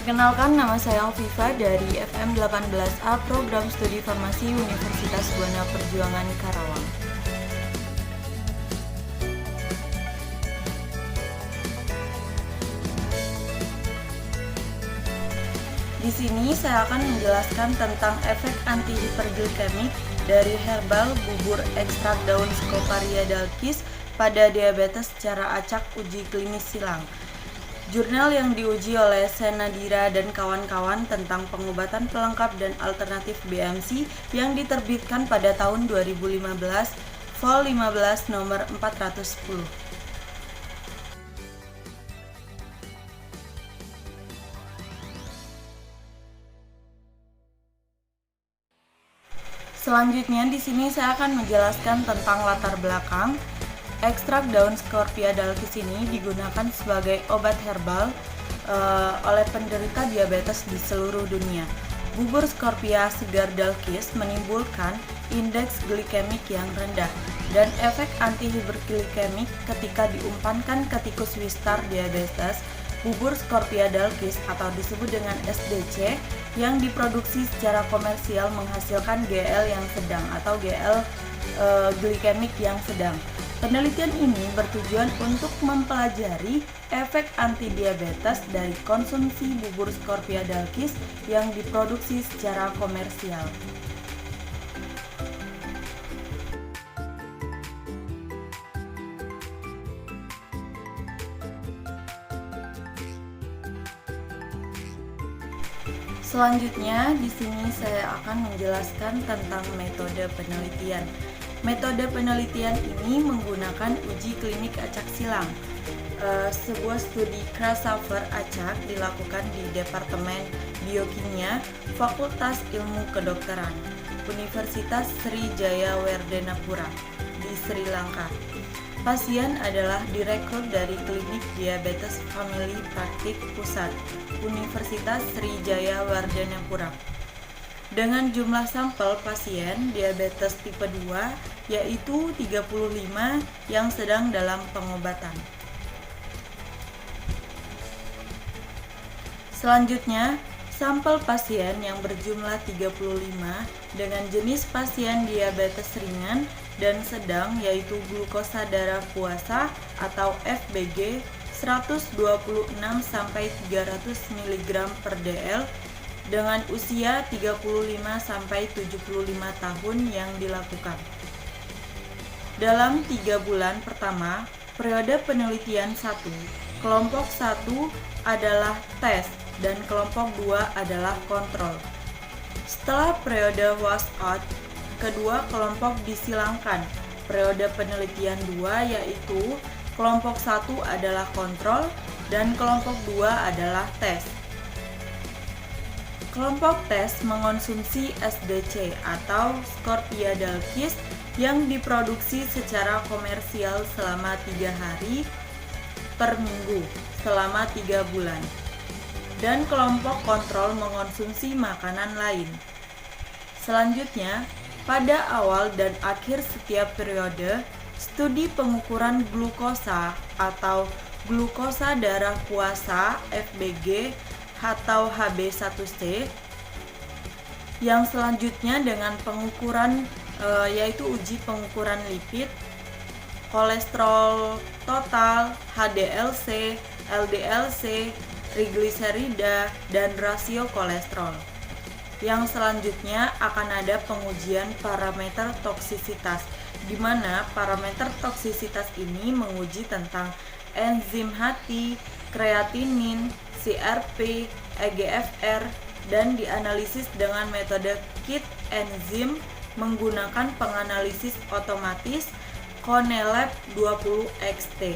Perkenalkan, nama saya Alfifa dari FM 18A Program Studi Farmasi Universitas Buana Perjuangan Karawang. Di sini saya akan menjelaskan tentang efek antihiperglikemik dari herbal bubur ekstrak daun Scoparia dalgis pada diabetes secara acak uji klinis silang. Jurnal yang diuji oleh Senadira dan kawan-kawan tentang pengobatan pelengkap dan alternatif BMC yang diterbitkan pada tahun 2015, Vol 15 nomor 410. Selanjutnya di sini saya akan menjelaskan tentang latar belakang. Ekstrak daun Scoparia dalgis ini digunakan sebagai obat herbal oleh penderita diabetes di seluruh dunia. Bubur Scoparia segar dalgis menimbulkan indeks glikemik yang rendah dan efek antihiperglikemik ketika diumpankan ke tikus Wistar diabetes. Bubur Scoparia dalgis atau disebut dengan SDC yang diproduksi secara komersial menghasilkan GL yang sedang atau GL glikemik yang sedang. Penelitian ini bertujuan untuk mempelajari efek antidiabetes dari konsumsi bubur Scoparia dalgis yang diproduksi secara komersial. Selanjutnya, di sini saya akan menjelaskan tentang metode penelitian. Metode penelitian ini menggunakan uji klinik acak silang. Sebuah studi crossover acak dilakukan di Departemen Biokimia, Fakultas Ilmu Kedokteran, Universitas Sriwijaya Werdenapura di Sri Lanka. Pasien adalah direkrut dari Klinik Diabetes Family Praktik Pusat, Universitas Sriwijaya Werdenapura. Dengan jumlah sampel pasien diabetes tipe 2 yaitu 35 yang sedang dalam pengobatan. Selanjutnya, sampel pasien yang berjumlah 35 dengan jenis pasien diabetes ringan dan sedang yaitu glukosa darah puasa atau FBG 126 sampai 300 mg per dl dengan usia 35 sampai 75 tahun yang dilakukan. Dalam 3 bulan pertama, periode penelitian 1, kelompok 1 adalah tes dan kelompok 2 adalah kontrol. Setelah periode washout, kedua kelompok disilangkan. Periode penelitian 2 yaitu kelompok 1 adalah kontrol dan kelompok 2 adalah tes. Kelompok tes mengonsumsi SDC atau Scoparia dalgis yang diproduksi secara komersial selama 3 hari per minggu selama 3 bulan. Dan kelompok kontrol mengonsumsi makanan lain. Selanjutnya, pada awal dan akhir setiap periode, studi pengukuran glukosa atau glukosa darah puasa FBG atau HB1C yang selanjutnya dengan pengukuran yaitu uji pengukuran lipid, kolesterol total, HDLC, LDLC, trigliserida, dan rasio kolesterol. Yang selanjutnya akan ada pengujian parameter toksisitas, di mana parameter toksisitas ini menguji tentang enzim hati, kreatinin, CRP, EGFR, dan dianalisis dengan metode KIT enzim menggunakan penganalisis otomatis CONELAB 20XT.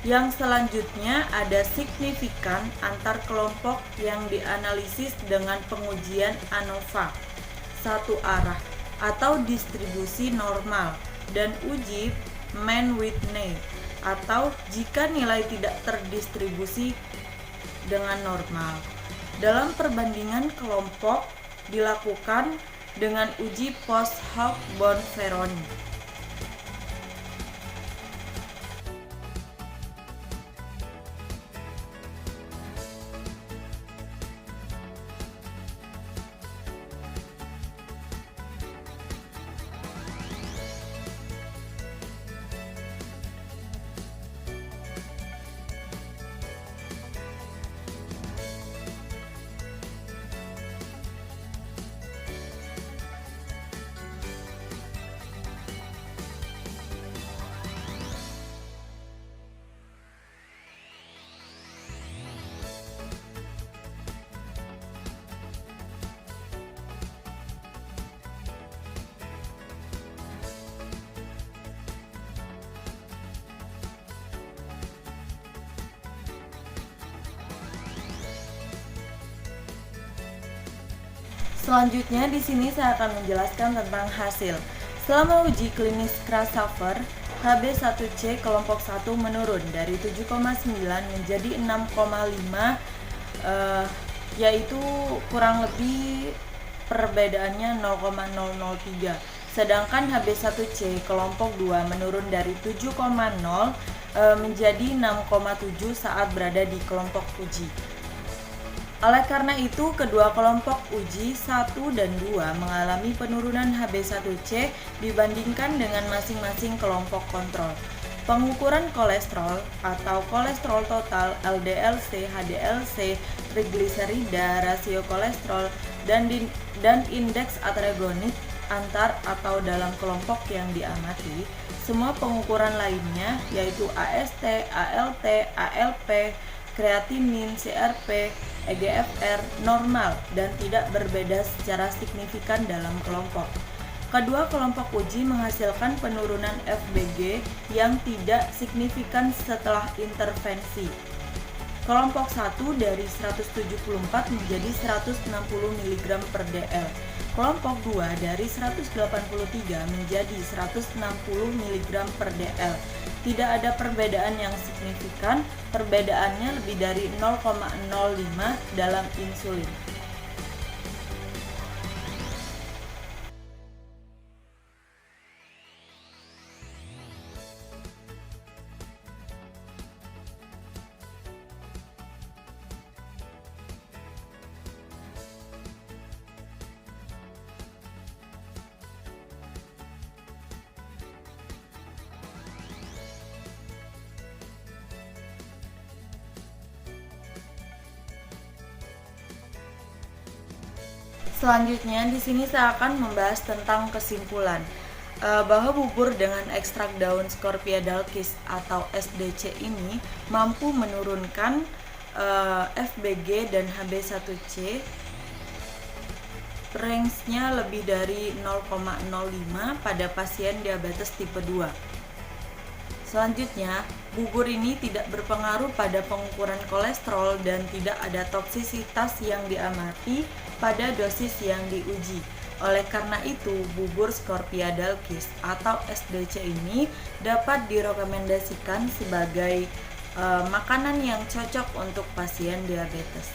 Yang selanjutnya ada signifikan antar kelompok yang dianalisis dengan pengujian ANOVA satu arah atau distribusi normal dan uji Mann-Whitney atau jika nilai tidak terdistribusi dengan normal. Dalam perbandingan kelompok dilakukan dengan uji post hoc Bonferroni. Selanjutnya di sini saya akan menjelaskan tentang hasil. Selama uji klinis crossover, HB1C kelompok 1 menurun dari 7,9 menjadi 6,5, yaitu kurang lebih perbedaannya 0,003. Sedangkan HB1C kelompok 2 menurun dari 7,0 menjadi 6,7 saat berada di kelompok uji. Oleh karena itu, kedua kelompok uji 1 dan 2 mengalami penurunan HB1C dibandingkan dengan masing-masing kelompok kontrol. Pengukuran kolesterol atau kolesterol total, LDL-C, HDL-C, trigliserida, rasio kolesterol, dan indeks aterogenic antar atau dalam kelompok yang diamati. Semua pengukuran lainnya yaitu AST, ALT, ALP, kreatinin, CRP, EGFR normal dan tidak berbeda secara signifikan dalam kelompok. Kedua kelompok uji menghasilkan penurunan FBG yang tidak signifikan setelah intervensi. Kelompok 1 dari 174 menjadi 160 mg per dl. Kelompok 2 dari 183 menjadi 160 mg per dl. Tidak ada perbedaan yang signifikan, perbedaannya lebih dari 0,05 dalam insulin. Selanjutnya di sini saya akan membahas tentang kesimpulan bahwa bubur dengan ekstrak daun Scorpiadalkis atau SDC ini mampu menurunkan FBG dan HB1C range-nya lebih dari 0,05 pada pasien diabetes tipe 2. Selanjutnya, bubur ini tidak berpengaruh pada pengukuran kolesterol dan tidak ada toksisitas yang diamati pada dosis yang diuji. Oleh karena itu, bubur Scorpiadalkis atau SDC ini dapat direkomendasikan sebagai makanan yang cocok untuk pasien diabetes.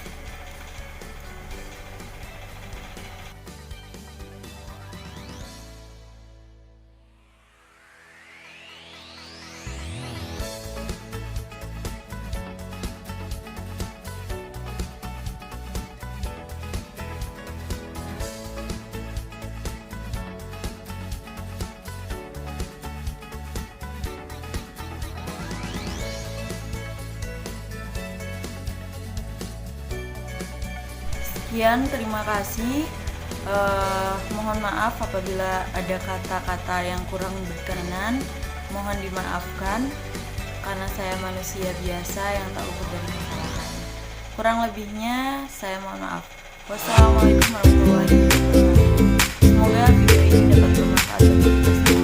Sekian, terima kasih. Mohon maaf apabila ada kata-kata yang kurang berkenan. Mohon dimaafkan karena saya manusia biasa yang tak luput dari kesalahan. Kurang lebihnya saya mohon maaf. Wassalamualaikum warahmatullahi wabarakatuh. Semoga video ini dapat bermanfaat bagi kita semua.